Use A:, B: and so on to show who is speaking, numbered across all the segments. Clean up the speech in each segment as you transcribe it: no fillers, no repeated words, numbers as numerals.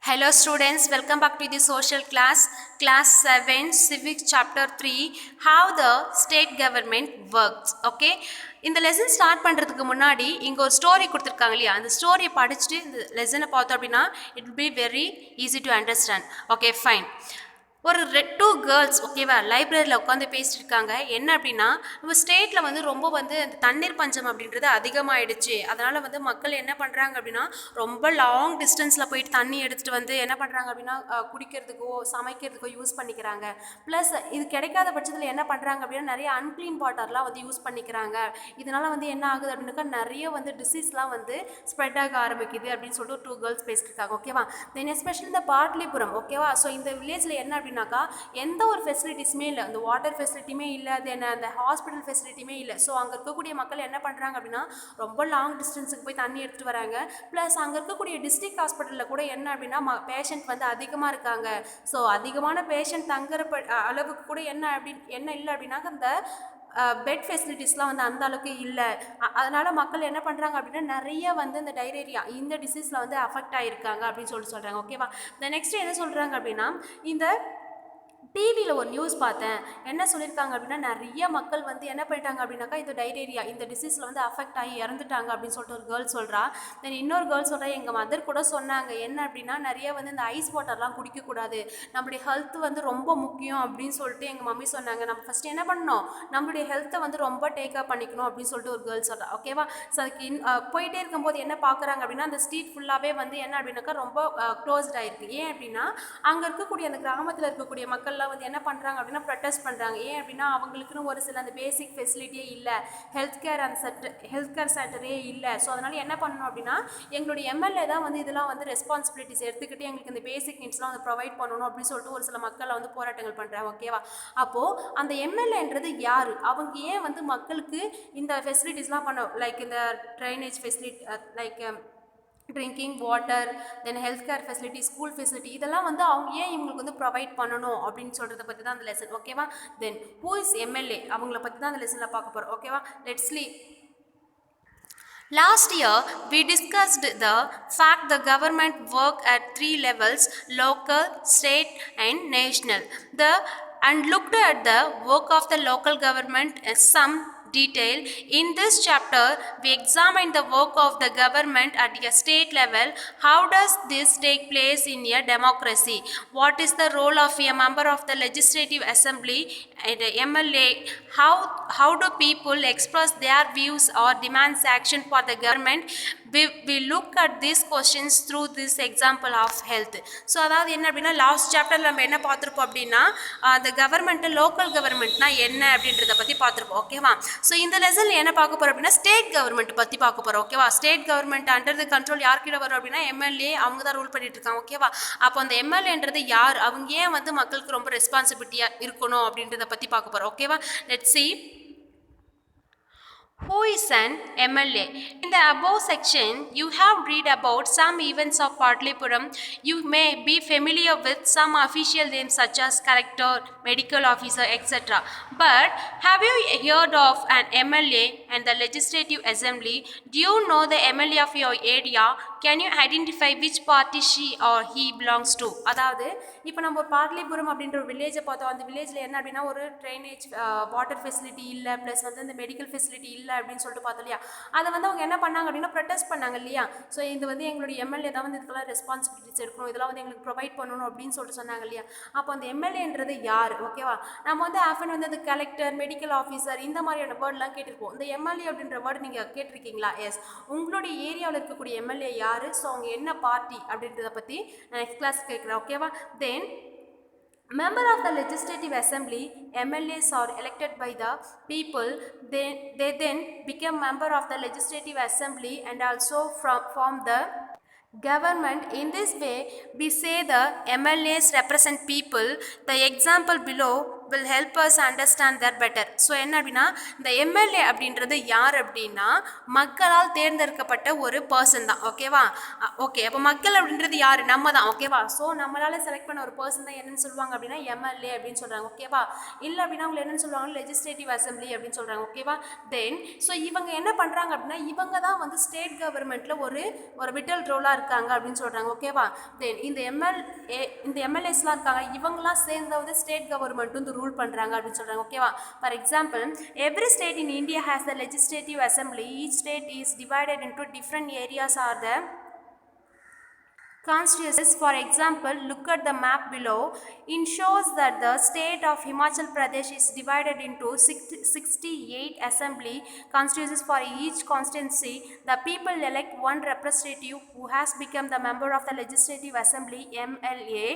A: Hello students, welcome back to the social class 7, civics chapter 3, how the state government works. Okay, இந்த lesson start பண்ணுறதுக்கு முன்னாடி இங்கே ஒரு story கொடுத்துருக்காங்க இல்லையா, அந்த ஸ்டோரியை படிச்சுட்டு இந்த லெசனை பார்த்தோம் அப்படின்னா it will be very easy to understand. Okay fine. ஒரு டூ கேர்ள்ஸ் ஓகேவா லைப்ரரியில் உட்காந்து பேசிட்டு இருக்காங்க. என்ன அப்படின்னா, நம்ம ஸ்டேட்டில் வந்து ரொம்ப வந்து அந்த தண்ணீர் பஞ்சம் அப்படின்றது அதிகமாகிடுச்சு. அதனால் வந்து மக்கள் என்ன பண்ணுறாங்க அப்படின்னா, ரொம்ப லாங் டிஸ்டன்ஸில் போயிட்டு தண்ணி எடுத்துகிட்டு வந்து என்ன பண்ணுறாங்க அப்படின்னா குடிக்கிறதுக்கோ சமைக்கிறதுக்கோ யூஸ் பண்ணிக்கிறாங்க. ப்ளஸ் இது கிடைக்காத பட்சத்தில் என்ன பண்ணுறாங்க அப்படின்னா நிறைய அன்க்ளீன் வாட்டர்லாம் வந்து யூஸ் பண்ணிக்கிறாங்க. இதனால் வந்து என்ன ஆகுது அப்படின்னாக்கா நிறைய வந்து டிசீஸ்லாம் வந்து ஸ்ப்ரெட் ஆக ஆரம்பிக்குது அப்படின்னு சொல்லிட்டு டூ கேர்ள்ஸ் பேசிட்டு இருக்காங்க. ஓகேவா, தென் எஸ்பெஷலி இந்த பார்ட்லிபுரம். ஓகேவா, ஸோ இந்த வில்லேஜில் என்ன அப்படின்னாக்கா எந்த ஒரு ஃபெசிலிட்டிஸுமே இல்லை, அந்த வாட்டர் ஃபெசிலிட்டியுமே இல்லை, தென் அந்த ஹாஸ்பிட்டல் ஃபெசிலிட்டியுமே இல்லை. ஸோ அங்கே இருக்கக்கூடிய மக்கள் என்ன பண்ணுறாங்க அப்படின்னா ரொம்ப லாங் டிஸ்டன்ஸுக்கு போய் தண்ணி எடுத்துகிட்டு வராங்க. ப்ளஸ் அங்கே இருக்கக்கூடிய டிஸ்ட்ரிக்ட் ஹாஸ்பிட்டலில் கூட என்ன அப்படின்னா பேஷண்ட் வந்து அதிகமாக இருக்காங்க. ஸோ அதிகமான பேஷண்ட் தங்குற அளவுக்கு கூட என்ன இல்லை அப்படின்னாக்க அந்த பெட் ஃபெசிலிட்டிஸ்லாம் வந்து அந்த அளவுக்கு இல்லை. அதனால் மக்கள் என்ன பண்ணுறாங்க அப்படின்னா நிறைய வந்து இந்த டைரேரியா இந்த டிசீஸில் வந்து அஃபெக்ட் ஆகிருக்காங்க அப்படின்னு சொல்கிறாங்க. ஓகேவா, இந்த நெக்ஸ்ட் என்ன சொல்கிறாங்க அப்படின்னா, இந்த டிவியில் ஒரு நியூஸ் பார்த்தேன். என்ன சொல்லியிருக்காங்க அப்படின்னா நிறைய மக்கள் வந்து என்ன பண்ணிட்டாங்க அப்படின்னாக்கா இந்த டைரேரியா இந்த டிசீஸில் வந்து அஃபெக்ட் ஆகி இறந்துட்டாங்க அப்படின்னு சொல்லிட்டு ஒரு கேர்ள் சொல்கிறா. தென் இன்னொரு கேர்ள் சொல்கிறா, எங்கள் மதர் கூட சொன்னாங்க என்ன அப்படின்னா நிறைய வந்து இந்த ஐஸ் வாட்டர்லாம் குடிக்கக்கூடாது, நம்மளுடைய ஹெல்த் வந்து ரொம்ப முக்கியம் அப்படின்னு சொல்லிட்டு எங்கள் மம்மி சொன்னாங்க. நம்ம ஃபஸ்ட்டு என்ன பண்ணணும், நம்மளுடைய ஹெல்த்தை வந்து ரொம்ப டேக்கப் பண்ணிக்கணும் அப்படின்னு சொல்லிட்டு ஒரு கேர்ள் சொல்கிறா. ஓகேவா, ஸோ அதுக்கு போயிட்டே இருக்கும்போது என்ன பார்க்குறாங்க அப்படின்னா அந்த ஸ்ட்ரீட் ஃபுல்லாகவே வந்து என்ன அப்படின்னாக்கா ரொம்ப க்ளோஸ்ட் ஆகிருக்கு. ஏன் அப்படின்னா அங்கே இருக்கக்கூடிய அந்த கிராமத்தில் இருக்கக்கூடிய மக்கள்லாம் வந்து என்ன பண்ணுறாங்க அப்படின்னா ப்ரொட்டஸ்ட் பண்ணுறாங்க. ஏன் அப்படின்னா அவங்களுக்குன்னு ஒரு சில அந்த பேசிக் ஃபெசிலிட்டியே இல்லை, ஹெல்த் கேர் சென்டரே இல்லை. ஸோ அதனால் என்ன பண்ணணும் அப்படின்னா எங்களுடைய எம்எல்ஏ தான் வந்து இதெல்லாம் வந்து ரெஸ்பான்சிபிலிட்டிஸ் எடுத்துக்கிட்டு எங்களுக்கு இந்த பேசிக் நீட்ஸ்லாம் வந்து ப்ரொவைட் பண்ணணும் அப்படின்னு சொல்லிட்டு ஒரு சில மக்கள் வந்து போராட்டங்கள் பண்ணுறாங்க. ஓகேவா, அப்போது அந்த எம்எல்ஏன்றது யார், அவங்க ஏன் வந்து மக்களுக்கு இந்த ஃபெசிலிட்டிஸ்லாம் பண்ண லைக் இந்த drainage facility like drinking water, தென் health care facility, school facility, இதெல்லாம் வந்து அவங்க ஏன் இவங்களுக்கு வந்து ப்ரொவைட் பண்ணணும் அப்படின்னு சொல்கிறத பற்றி தான் அந்த லெசன். ஓகேவா, தென் ஹூ இஸ் எம்எல்ஏ அவங்கள பற்றி தான் அந்த லெசனில் பார்க்க போகிறோம். ஓகேவா, லெட்ஸ் லீ. Last year, we discussed the fact the government work at 3 levels: local, state and national. And looked at the work of the local government as some detail. In this chapter, we examine the work of the government at a state level. How does this take place in a democracy? What is the role of a member of the legislative assembly and a MLA? How do people express their views or demands action for the government? We look at these questions through this example of health. So அதாவது என்ன அப்படின்னா last சாப்டரில் நம்ம என்ன பார்த்துருப்போம் அப்படின்னா அந்த government local கவர்மெண்ட்னா என்ன அப்படின்றத பற்றி பார்த்துருப்போம். ஓகேவா, ஸோ இந்த லெசனில் என்ன பார்க்க போகிறோம் அப்படின்னா ஸ்டேட் கவர்மெண்ட் பற்றி பார்க்க போகிறோம். ஓகேவா, state government under the control யார்கிட்ட வரும் அப்படின்னா எம்எல்ஏ, அவங்க தான் ரூல் பண்ணிட்டு இருக்காங்க. ஓகேவா, அப்போ அந்த எம்எல்ஏன்றது யார், அவங்க ஏன் வந்து மக்களுக்கு ரொம்ப ரெஸ்பான்சிபிலிட்டியாக இருக்கணும் அப்படின்றத பற்றி பார்க்க போகிறோம். ஓகேவா, let's see. Who is an MLA? In the above section, you have read about some events of Patlipuram. You may be familiar with some official names such as collector, medical officer, etc. But have you heard of an MLA and the legislative assembly? Do you know the MLA of your area? Can you identify which party she or he belongs to? அதாவது இப்போ நம்ம ஒரு பார்ட்லிபுரம் அப்படின்ற ஒரு வில்லேஜை பார்த்தோம். அந்த வில்லேஜில் என்ன அப்படின்னா ஒரு ட்ரைனேஜ் வாட்டர் ஃபெசிலிட்டி இல்லை, ப்ளஸ் வந்து இந்த மெடிக்கல் ஃபெசிலிட்டி இல்லை அப்படின்னு சொல்லிட்டு பார்த்தோம் இல்லையா. அதை வந்து அவங்க என்ன பண்ணாங்க அப்படின்னா ப்ரொட்டஸ்ட் பண்ணாங்க இல்லையா. ஸோ இது வந்து எங்களுடைய எம்எல்ஏ தான் வந்து இதுக்கெல்லாம் ரெஸ்பான்சிபிலிட்டிஸ் எடுக்கணும், இதெல்லாம் வந்து எங்களுக்கு ப்ரொவைட் பண்ணணும் அப்படின்னு சொல்லிட்டு சொன்னாங்க இல்லையா. அப்போ அந்த எம்எல்ஏன்றது யார்? ஓகேவா, நம்ம வந்து ஆஃபன் வந்து அந்த கலெக்டர், மெடிக்கல் ஆஃபீஸர் இந்த மாதிரியான வேர்டெலாம் கேட்டிருப்போம். இந்த எம்எல்ஏ அப்படின்ற வேர்டு நீங்கள் கேட்டிருக்கீங்களா? எஸ், உங்களுடைய ஏரியாவில் இருக்கக்கூடிய எம்எல்ஏ யார், ஸோ அவங்க என்ன பார்ட்டி அப்படின்றத பற்றி நான் நெக்ஸ்ட் கிளாஸ் கேட்குறேன். ஓகேவா, தென் member of the legislative assembly, MLAs are elected by the people. They then become member of the legislative assembly and also form the government. In this way, we say the MLAs represent people. The example below will help us understand that better. So என்ன அப்படின்னா இந்த MLA அப்படின்றது யார் அப்படின்னா மக்களால் தேர்ந்தெடுக்கப்பட்ட ஒரு person தான். ஓகேவா? ஓகே, அப்போ மக்கள் அப்படின்றது யார்? நம்ம தான். ஓகேவா? ஸோ நம்மளால செலக்ட் பண்ண ஒரு பர்சன் தான் என்னன்னு சொல்லுவாங்க அப்படின்னா எம்எல்ஏ அப்படின்னு சொல்கிறாங்க. ஓகேவா? இல்லை அப்படின்னா அவங்க என்னன்னு சொல்லுவாங்க? லெஜிஸ்லேட்டிவ் அசம்பிளி அப்படின்னு சொல்கிறாங்க. ஓகேவா? தென் ஸோ இவங்க என்ன பண்ணுறாங்க அப்படின்னா இவங்க தான் வந்து ஸ்டேட் கவர்மெண்ட்டில் ஒரு விட்டல் ரோலாக இருக்காங்க அப்படின்னு சொல்கிறாங்க. ஓகேவா? தென் இந்த எம்எல்ஏஸ்லாம் இருக்காங்க, இவங்களாம் சேர்ந்தாவது ஸ்டேட் கவர்மெண்ட் வந்து ரூல் பண்ணுறாங்க அப்படின்னு சொல்கிறாங்க. ஓகேவா? For example, every state in India has the legislative assembly. Each state is divided into different areas or the constituencies. For example, look at the map below. It shows that the state of Himachal Pradesh is divided into 68 assembly constituencies. For each constituency, the people elect one representative who has become the member of the legislative assembly, MLA.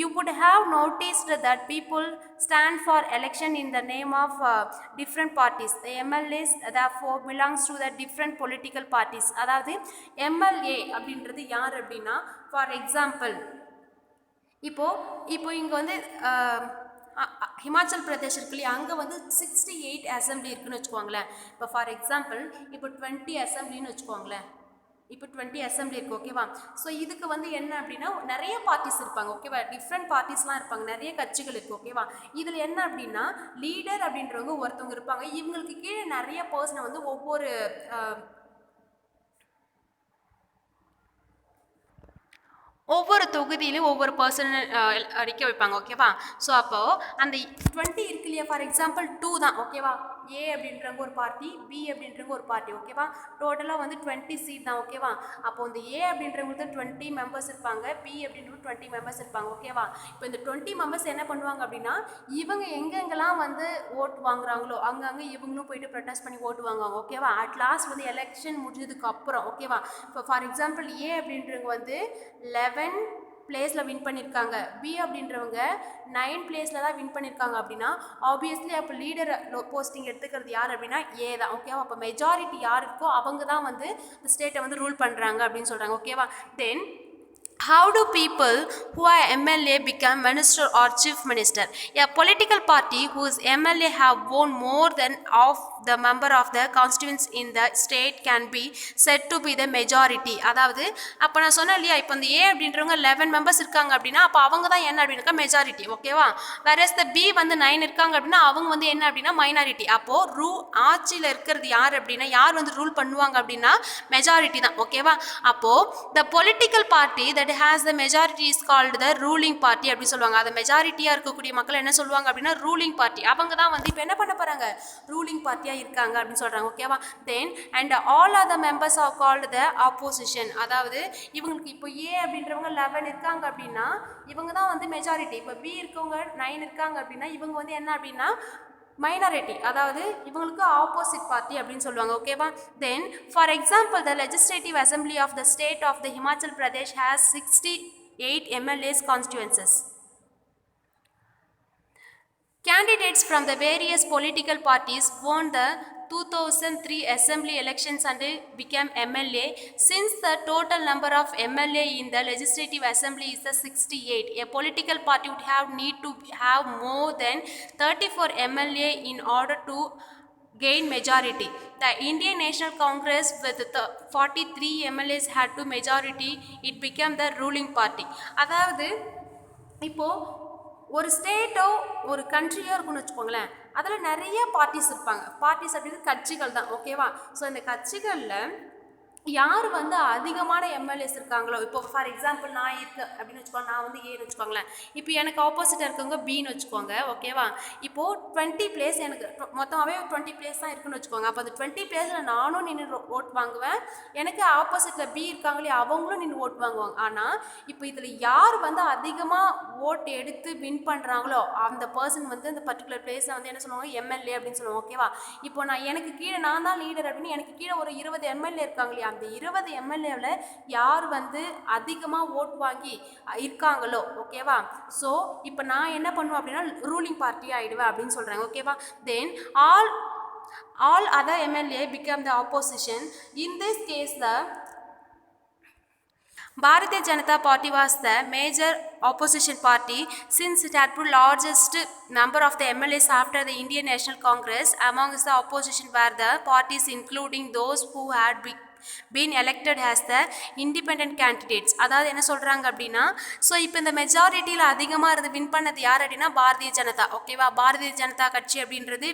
A: You would have noticed that people stand for election in the name of different parties. The MLAs therefore belongs to the different political parties. அதாவது MLA அப்படின்றது யார் அப்படின்னா, for example இப்போ இங்கே வந்து ஹிமாச்சல் பிரதேஷ் இருக்கு இல்லையா, அங்கே வந்து 68 அசம்பிளி இருக்குன்னு வச்சுக்கோங்களேன். இப்போ ஃபார் எக்ஸாம்பிள் இப்போ 20 அசம்பிளின்னு வச்சுக்கோங்களேன். இப்போ 20 அசம்பிளி இருக்குது. ஓகேவா? ஸோ இதுக்கு வந்து என்ன அப்படின்னா நிறைய பார்ட்டிஸ் இருப்பாங்க. ஓகேவா? டிஃப்ரெண்ட் பார்ட்டிஸ்லாம் இருப்பாங்க, நிறைய கட்சிகள் இருக்குது. ஓகேவா? இதில் என்ன அப்படின்னா லீடர் அப்படின்றவங்க ஒருத்தவங்க இருப்பாங்க. இவங்களுக்கு கீழே நிறைய பர்சனை வந்து ஒவ்வொரு தொகுதியிலும் ஒவ்வொரு பர்சன் அடிக்க வைப்பாங்க. ஓகேவா? ஸோ அப்போது அந்த 20 இருக்கு இல்லையா, ஃபார் எக்ஸாம்பிள் 2 தான். ஓகேவா? ஏ அப்படின்றவங்க ஒரு பார்ட்டி, பி அப்படின்றவங்க ஒரு பார்ட்டி. ஓகேவா? டோட்டலாக வந்து 20 சீட் தான். ஓகேவா? அப்போது இந்த ஏ அப்படின்றவங்களுக்கு 20 மெம்பர்ஸ் இருப்பாங்க, பி அப்படின்றவங்க 20 மெம்பர்ஸ் இருப்பாங்க. ஓகேவா? இப்போ இந்த 20 மெம்பர்ஸ் என்ன பண்ணுவாங்க அப்படின்னா இவங்க எங்கெங்கெல்லாம் வந்து ஓட்டு வாங்குறாங்களோ அங்கங்கே இவங்களும் போயிட்டு ப்ரொட்டஸ்ட் பண்ணி ஓட்டு வாங்குவாங்க. ஓகேவா? அட் லாஸ்ட் வந்து எலெக்ஷன் முடிஞ்சதுக்கு அப்புறம் ஓகேவா, இப்போ ஃபார் எக்ஸாம்பிள் ஏ அப்படின்றவங்க வந்து 11 பிளேஸில் வின் பண்ணியிருக்காங்க, பி அப்படின்றவங்க 9 பிளேஸில் தான் வின் பண்ணியிருக்காங்க அப்படின்னா ஆப்வியஸ்லி அப்போ லீடர் போஸ்டிங் எடுத்துக்கிறது யார் அப்படின்னா ஏ தான். ஓகேவா? அப்போ மெஜாரிட்டி யார் இருக்கோ அவங்க தான் வந்து இந்த ஸ்டேட்டை வந்து ரூல் பண்ணுறாங்க அப்படின்னு சொல்கிறாங்க. ஓகேவா? தென் how do people who are MLA become minister or chief minister? A political party whose MLA have won more than half the member of the constituents in the state can be said to be the majority. அதாவது அப்போ நான் சொன்னேன் இல்லையா, இப்போ இந்த ஏ அப்படின்றவங்க 11 members இருக்காங்க அப்படின்னா அப்போ அவங்க தான் என்ன அப்படின்னா மெஜாரிட்டி. ஓகேவா? வேறஸ் த பி வந்து 9 இருக்காங்க அப்படின்னா அவங்க வந்து என்ன அப்படின்னா மைனாரிட்டி. அப்போது ஆட்சியில் இருக்கிறது யார் அப்படின்னா யார் வந்து ரூல் பண்ணுவாங்க அப்படின்னா மெஜாரிட்டி தான். ஓகேவா? அப்போது the political party that has the majority is called the ruling party அப்படி சொல்லுவாங்க. அது மெஜாரிட்டியாக இருக்கக்கூடிய மக்கள் என்ன சொல்லுவாங்க அப்படின்னா ரூலிங் பார்ட்டி. அவங்க தான் வந்து இப்போ என்ன பண்ண போகிறாங்க, ரூலிங் பார்ட்டியாக இருக்காங்க அப்படின்னு சொல்கிறாங்க. ஓகேவா? Then and all other members are called the opposition. அதாவது இவங்களுக்கு இப்போ ஏ அப்படின்றவங்க 11 இருக்காங்க அப்படின்னா இவங்க தான் வந்து மெஜாரிட்டி. இப்போ பி இருக்கவங்க 9 இருக்காங்க அப்படின்னா இவங்க வந்து என்ன அப்படின்னா மைனாரிட்டி, அதாவது இவங்களுக்கு ஆப்போசிட் பார்ட்டி அப்படின்னு சொல்லுவாங்க. ஓகேவா? Then for example the legislative assembly of the state of the Himachal Pradesh has 68 MLAs constituencies. Candidates from the various political parties won the 2003 assembly elections and became MLA. Since the total number of MLA in the legislative assembly is the 68, a political party would have need to have more than 34 MLA in order to gain majority. The Indian National Congress with the 43 MLAs had to majority. It became the ruling party. அதாவது இப்போது ஒரு ஸ்டேட்டோ ஒரு கண்ட்ரியோ இருக்குன்னு வச்சுக்கோங்களேன், அதில் நிறைய parties இருப்பாங்க. Parties அப்படின்றது கட்சிகள் தான். ஓகேவா? ஸோ இந்த கட்சிகளில் யார் வந்து அதிகமான எம்எல்ஏஸ் இருக்காங்களோ, இப்போ ஃபார் எக்ஸாம்பிள் நான் இருக்கு அப்படின்னு வச்சுக்கோங்க, நான் வந்து ஏன்னு வச்சுக்கோங்களேன், இப்போ எனக்கு ஆப்போசிட்டாக இருக்கவங்க பின்னு வச்சுக்கோங்க. ஓகேவா? இப்போது 20 பிளேஸ் எனக்கு மொத்தமாகவே 20 பிளேஸ் தான் இருக்குன்னு வச்சுக்கோங்க. அப்போ அந்த 20 பிளேஸில் நானும் நின்று ஓட் வாங்குவேன், எனக்கு ஆப்போசிட்டில் பி இருக்காங்களே அவங்களும் நின்று ஓட் வாங்குவாங்க. ஆனால் இப்போ இதில் யார் வந்து அதிகமாக ஓட் எடுத்து வின் பண்ணுறாங்களோ அந்த பர்சன் வந்து அந்த பர்டிகுலர் பிளேஸில் வந்து என்ன சொல்லுவாங்க, எம்எல்ஏ அப்படின்னு சொல்லுவாங்க. ஓகேவா? இப்போ எனக்கு கீழே நான் தான் லீடர் அப்படின்னு எனக்கு கீழே ஒரு 20 எம்எல்ஏ இருக்காங்க இல்லையா, அந்த 20 எம்எல்ஏவில் யார் வந்து அதிகமாக ஓட் வாங்கி இருக்காங்களோ. ஓகேவா? ஸோ இப்போ நான் என்ன பண்ணுவேன் அப்படின்னா ரூலிங் பார்ட்டி ஆகிடுவேன் அப்படின்னு சொல்கிறாங்க. ஓகேவா? தென் all other MLA become the opposition. In this case the Bharatiya Janata Party was the major opposition party since it had the largest number of the MLAs after the Indian National Congress. Amongst the opposition were the parties including those who had been elected as the independent candidates. அதாவது என்ன சொல்கிறாங்க அப்படின்னா, so இப்போ இந்த மெஜாரிட்டியில் அதிகமாக இருந்து win பண்ணது யார் அப்படின்னா பாரதிய ஜனதா. ஓகேவா, பாரதிய ஜனதா கட்சி அப்படின்றது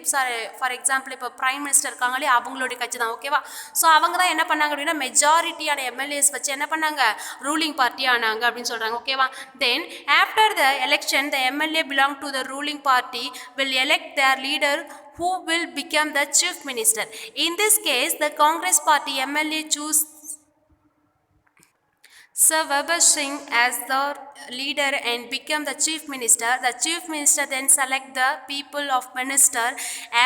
A: ஃபார் எக்ஸாம்பிள் இப்போ பிரைம் மினிஸ்டர் இருக்காங்களே அவங்களுடைய கட்சி தான். ஓகேவா, ஸோ அவங்க தான் என்ன பண்ணாங்க அப்படின்னா மெஜாரிட்டியான எம்எல்ஏஸ் வச்சு என்ன பண்ணாங்க, ரூலிங் பார்ட்டி ஆனாங்க அப்படின்னு சொல்கிறாங்க. ஓகேவா, then after the election the MLA belong to the ruling party will elect their leader who will become the chief minister. In this case, the Congress party MLA choose Sir Weber Singh as the leader and become the chief minister. The chief minister then select the people of minister.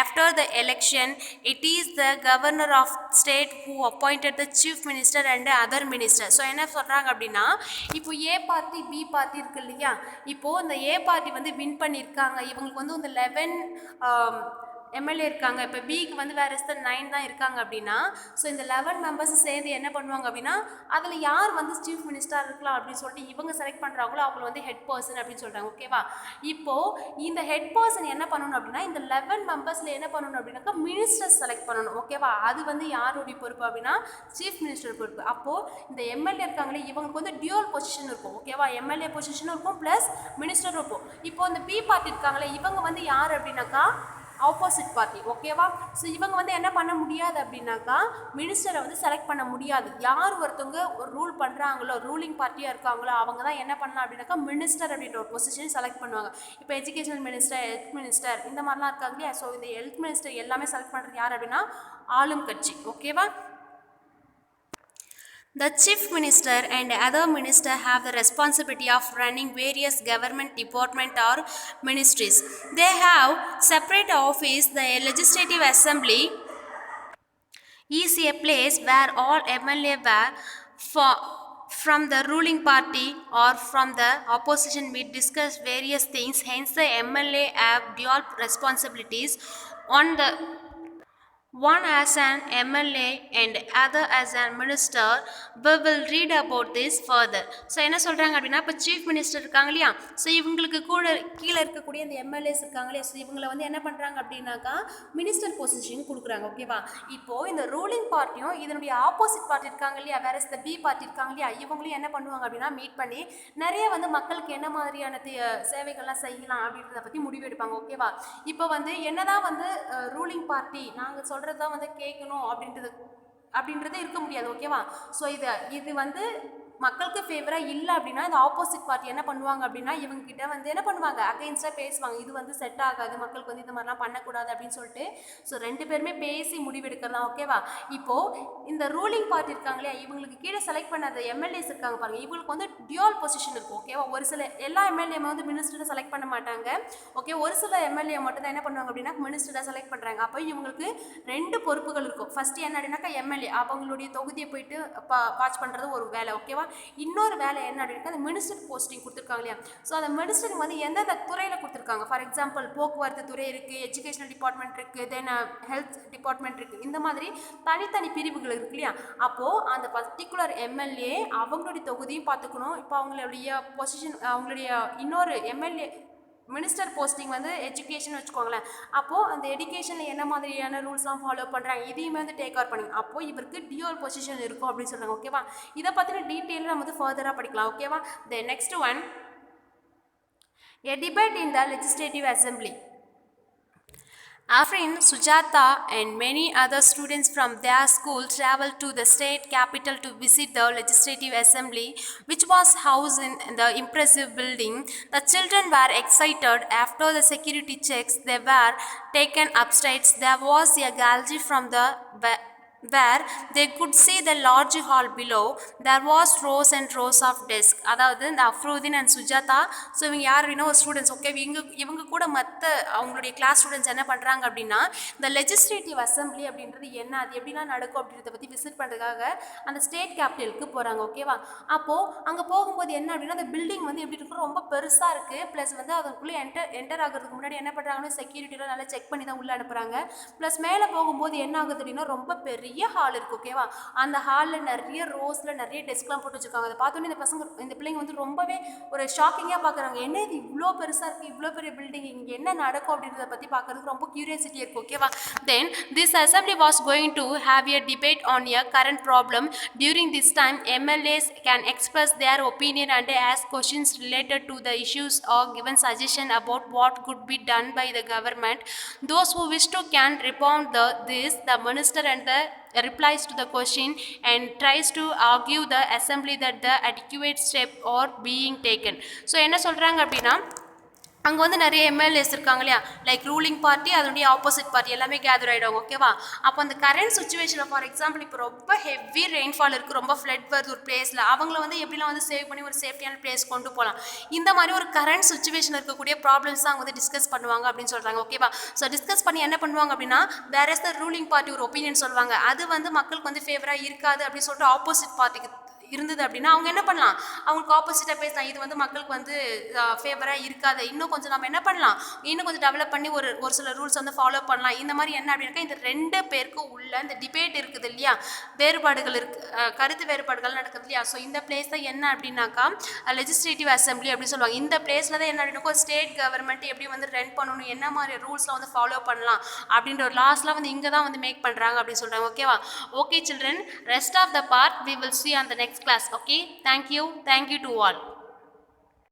A: After the election, it is the governor of state who appointed the chief minister and other minister. So என்ன சொல்கிறாங்க அப்படின்னா, இப்போ a party B party இருக்கு இல்லையா, இப்போது இந்த a party வந்து win பண்ணியிருக்காங்க, இவங்களுக்கு வந்து இந்த 11 எம்எல்ஏ இருக்காங்க. இப்போ பிக்கு வந்து வேறு 9 தான் இருக்காங்க அப்படின்னா, ஸோ இந்த 11 மெம்பர்ஸ் சேர்ந்து என்ன பண்ணுவாங்க அப்படின்னா, அதில் யார் வந்து சீஃப் மினிஸ்டர் இருக்கலாம் அப்படின்னு சொல்லிட்டு இவங்க செலக்ட் பண்ணுறாங்களோ அவங்கள வந்து ஹெட் பர்சன் அப்படின்னு சொல்கிறாங்க. ஓகேவா, இப்போது இந்த ஹெட் பர்சன் என்ன பண்ணணும் அப்படின்னா, இந்த 11 மெம்பர்ஸில் என்ன பண்ணணும் அப்படின்னாக்கா மினிஸ்டர் செலக்ட் பண்ணணும். ஓகேவா, அது வந்து யாருடைய பொறுப்பு அப்படின்னா சீஃப் மினிஸ்டர் பொறுப்பு. அப்போது இந்த எம்எல்ஏ இருக்காங்களே இவங்களுக்கு வந்து டியூல் பொசிஷன் இருக்கும். ஓகேவா, எம்எல்ஏ பொசிஷனும் இருக்கும் ப்ளஸ் மினிஸ்டரும் இருக்கும். இப்போது இந்த பி பார்ட்டி இருக்காங்களே இவங்க வந்து யார் அப்படின்னாக்கா ஆப்போசிட் பார்ட்டி. ஓகேவா, ஸோ இவங்க வந்து என்ன பண்ண முடியாது அப்படின்னாக்கா மினிஸ்டரை வந்து செலக்ட் பண்ண முடியாது. யார் ஒருத்தவங்க ஒரு ரூல் பண்ணுறாங்களோ ரூலிங் பார்ட்டியாக இருக்காங்களோ அவங்க தான் என்ன பண்ணலாம் அப்படின்னாக்கா மினிஸ்டர் அப்படின்ற ஒரு பொசிஷன் செலக்ட் பண்ணுவாங்க. இப்போ எஜுகேஷன் மினிஸ்டர், ஹெல்த் மினிஸ்டர் இந்த மாதிரிலாம் இருக்காங்க இல்லையா, ஸோ இந்த ஹெல்த் மினிஸ்டர் எல்லாமே செலக்ட் பண்ணுறது யார் அப்படின்னா ஆளும் கட்சி. ஓகேவா, the chief minister and other minister have the responsibility of running various government departments or ministries. They have separate office. The legislative assembly is a place where all MLA were from the ruling party or from the opposition may discuss various things. Hence the MLA have dual responsibilities. One as an MLA and other as a minister. We will read about this further. So என்ன சொல்கிறாங்க அப்படின்னா, இப்போ chief minister இருக்காங்க இல்லையா, so இவங்களுக்கு கூட கீழே இருக்கக்கூடிய இந்த எம்எல்ஏஸ் இருக்காங்க இல்லையா, ஸோ இவங்களை வந்து என்ன பண்ணுறாங்க அப்படின்னாக்கா மினிஸ்டர் பொசிஷன் கொடுக்குறாங்க. ஓகேவா, இப்போது இந்த ரூலிங் பார்ட்டியும் இதனுடைய ஆப்போசிட் பார்ட்டி இருக்காங்க இல்லையா, வேற இந்த பி பார்ட்டி இருக்காங்க இல்லையா, இவங்களையும் என்ன பண்ணுவாங்க அப்படின்னா மீட் பண்ணி நிறைய வந்து மக்களுக்கு என்ன மாதிரியான சேவைகள்லாம் செய்யலாம் அப்படின்றத பற்றி முடிவெடுப்பாங்க. ஓகேவா, இப்போ வந்து என்னதான் வந்து ரூலிங் பார்ட்டி நாங்கள் சொல்கிறது தான் வந்து கேட்கணும் அப்படின்றது இருக்க முடியாது. ஓகேவா, ஸோ இது வந்து மக்களுக்கு ஃபேவராக இல்லை அப்படின்னா இந்த ஆப்போசிட் பார்ட்டி என்ன பண்ணுவாங்க அப்படின்னா இவங்ககிட்ட வந்து என்ன பண்ணுவாங்க அகைன்ஸ்டாக பேசுவாங்க. இது வந்து செட் ஆகாது, மக்களுக்கு வந்து இந்த மாதிரிலாம் பண்ணக்கூடாது அப்படின்னு சொல்லிட்டு ஸோ 2 பேருமே பேசி முடிவெடுக்கலாம். ஓகேவா, இப்போது இந்த ரூலிங் பார்ட்டி இருக்காங்க இல்லையா, இவங்களுக்கு கீழே செலக்ட் பண்ணாத எம்எல்ஏஸ் இருக்காங்க பாருங்கள், இவங்களுக்கு வந்து டியூல் பொசிஷன் இருக்கும். ஓகேவா, ஒரு சில எல்லா எம்எல்ஏமே வந்து மினிஸ்டரை செலக்ட் பண்ண மாட்டாங்க. ஓகே, ஒரு சில எம்எல்ஏ மட்டும் தான் என்ன பண்ணுவாங்க அப்படின்னா மினிஸ்டரை செலக்ட் பண்ணுறாங்க. அப்போ இவங்களுக்கு 2 பொறுப்புகள் இருக்கும். ஃபஸ்ட்டு என்ன அப்படின்னாக்கா எம்எல்ஏ அவங்களுடைய தொகுதியை போயிட்டு வாட்ச் பண்ணுறது ஒரு வேலை. ஓகேவா, இன்னொரு வேலை என்ன அப்படின்னா அந்த மினிஸ்டர் போஸ்டிங் கொடுத்துருக்காங்க இல்லையா, ஸோ அந்த மினிஸ்டர் வந்து எந்தெந்த துறையில் கொடுத்துருக்காங்க. ஃபார் எக்ஸாம்பிள் போக்குவரத்து துறை இருக்குது, எஜுகேஷனல் டிபார்ட்மெண்ட் இருக்குது, தென் ஹெல்த் டிபார்ட்மெண்ட் இருக்குது, இந்த மாதிரி தனித்தனி பிரிவுகள் இருக்கு இல்லையா. அப்போது அந்த பர்டிகுலர் எம்எல்ஏ அவங்களுடைய தொகுதியும் பார்த்துக்கணும். இப்போ அவங்களுடைய பொசிஷன் அவங்களுடைய இன்னொரு எம்எல்ஏ மினிஸ்டர் போஸ்டிங் வந்து எஜுகேஷன் வச்சுக்கோங்களேன், அப்போது அந்த எஜுகேஷனில் என்ன மாதிரியான ரூல்ஸ்லாம் ஃபாலோ பண்ணுறாங்க இதையுமே வந்து டேக் ஓவர் பண்ணி அப்போது இவருக்கு டியூல் பொசிஷன் இருக்கும் அப்படின்னு சொல்கிறாங்க. ஓகேவா, இதை பற்றின டீட்டெயிலாக நம்ம வந்து ஃபர்தராக படிக்கலாம். ஓகேவா, the next one, a debate in the legislative assembly. Afrin, Sujata and many other students from their school traveled to the state capital to visit the legislative assembly, which was housed in the impressive building. The children were excited. After the security checks, they were taken upstairs. There was a gallery from the where they could see the large hall below. There was rows and rows of desks. அதாவது இந்த அஃப்ரோதின் and Sujatha, so இவங்க யார் அப்படின்னா ஒரு students. Okay, இவங்க கூட மற்ற அவங்களுடைய கிளாஸ் ஸ்டூடெண்ட்ஸ் என்ன பண்ணுறாங்க அப்படின்னா இந்த லெஜிஸ்லேட்டிவ் அசம்பிளி அப்படின்றது என்ன, அது எப்படிலாம் நடக்கும் அப்படின்றத பற்றி விசிட் பண்ணுறதுக்காக அந்த ஸ்டேட் கேபிட்டலுக்கு போகிறாங்க. ஓகேவா, அப்போது அங்கே போகும்போது என்ன அப்படின்னா அந்த பில்டிங் வந்து எப்படி இருக்கும், ரொம்ப பெருசாக இருக்குது. ப்ளஸ் வந்து அதுக்குள்ளே என்டர் ஆகிறதுக்கு முன்னாடி என்ன பண்ணுறாங்கன்னா செக்யூரிட்டிலாம் நல்லா செக் பண்ணி தான் உள்ளே அனுப்புகிறாங்க. ப்ளஸ் மேலே போகும்போது என்ன ஆகுது அப்படின்னா ரொம்ப பெரிய பெரிய ஹால் இருக்குது ஓகேவா. அந்த ஹாலில் நிறைய ரோஸில் நிறைய டெஸ்க்லாம் போட்டு வச்சுருக்காங்க. அதை பார்த்தோன்னே இந்த பிள்ளைங்க வந்து ரொம்பவே ஒரு ஷாக்கிங்காக பார்க்குறாங்க. என்ன இது இவ்வளோ பெருசாக இருக்குது, இவ்வளோ பெரிய பில்டிங், இங்கே என்ன நடக்கும் அப்படின்றத பற்றி பார்க்குறதுக்கு ரொம்ப க்யூரியாசிட்டி இருக்குது ஓகேவா. Then this assembly was going to have a debate on a current problem. During this time, MLAs can express their opinion and ask questions related to the issues or given suggestion about what could be done by the government. Those who wish to can respond the minister and the replies to the question and tries to argue the assembly that the adequate step are being taken. So என்ன சொல்றாங்க அப்படின்னா, அங்கே வந்து நிறைய MLAs இருக்காங்க இல்லையா, like ruling party அதனுடைய opposite party எல்லாமே கேதர் ஆகிடுவாங்க ஓகேவா. அப்போ அந்த கரண்ட் சுச்சுவேஷனில் ஃபார் எக்ஸாம்பிள் இப்போ ரொம்ப ஹெவி ரெயின்ஃபால் இருக்குது, ரொம்ப ஃப்ளட் வருது ஒரு பிளேஸில், அவங்கள வந்து எப்படிலாம் வந்து சேவ் பண்ணி ஒரு சேஃப்டியான பிளேஸ் கொண்டு போகலாம், இந்த மாதிரி ஒரு கரண்ட் சுச்சுவேஷனில் இருக்கக்கூடிய ப்ராப்ளம்ஸ் தான் வந்து டிஸ்கஸ் பண்ணுவாங்க அப்படின்னு சொல்கிறாங்க ஓகேவா. ஸோ டிஸ்கஸ் பண்ணி என்ன பண்ணுவாங்க அப்படின்னா, where is the ruling party ஒரு ஒப்பீனியன் சொல்லுவாங்க, அது வந்து மக்களுக்கு வந்து ஃபேவராக இருக்காது அப்படின்னு சொல்லிட்டு ஆப்போசிட் பார்ட்டிக்கு இருந்தது அப்படின்னா அவங்க என்ன பண்ணலாம், அவங்களுக்கு ஆப்போசிட்டாக பேசலாம், இது வந்து மக்களுக்கு வந்து ஃபேவராக இருக்காது, இன்னும் கொஞ்சம் நம்ம என்ன பண்ணலாம், இன்னும் கொஞ்சம் டெவலப் பண்ணி ஒரு சில ரூல்ஸ் வந்து ஃபாலோ பண்ணலாம். இந்த மாதிரி என்ன அப்படின்னா இந்த ரெண்டு பேருக்கும் உள்ள இந்த டிபேட் இருக்குது இல்லையா, வேறுபாடுகள் இருக்குது, கருத்து வேறுபாடுகள் நடக்குது இல்லையா. ஸோ இந்த பிளேஸ் தான் என்ன அப்படின்னாக்கா லெஜிஸ்லேட்டிவ் அசம்பிளி அப்படின்னு சொல்லுவாங்க. இந்த பிளேஸில் தான் என்ன அப்படின்னா ஸ்டேட் கவர்மெண்ட் எப்படி வந்து ரன் பண்ணணும், என்ன மாதிரி ரூல்ஸ்லாம் வந்து ஃபாலோ பண்ணலாம் அப்படின்ற ஒரு லாஸ்லாம் வந்து இங்கே தான் வந்து மேக் பண்ணுறாங்க அப்படின்னு சொல்கிறாங்க ஓகேவா. Okay children, rest of the part we will see on the next class. Okay, thank you to all.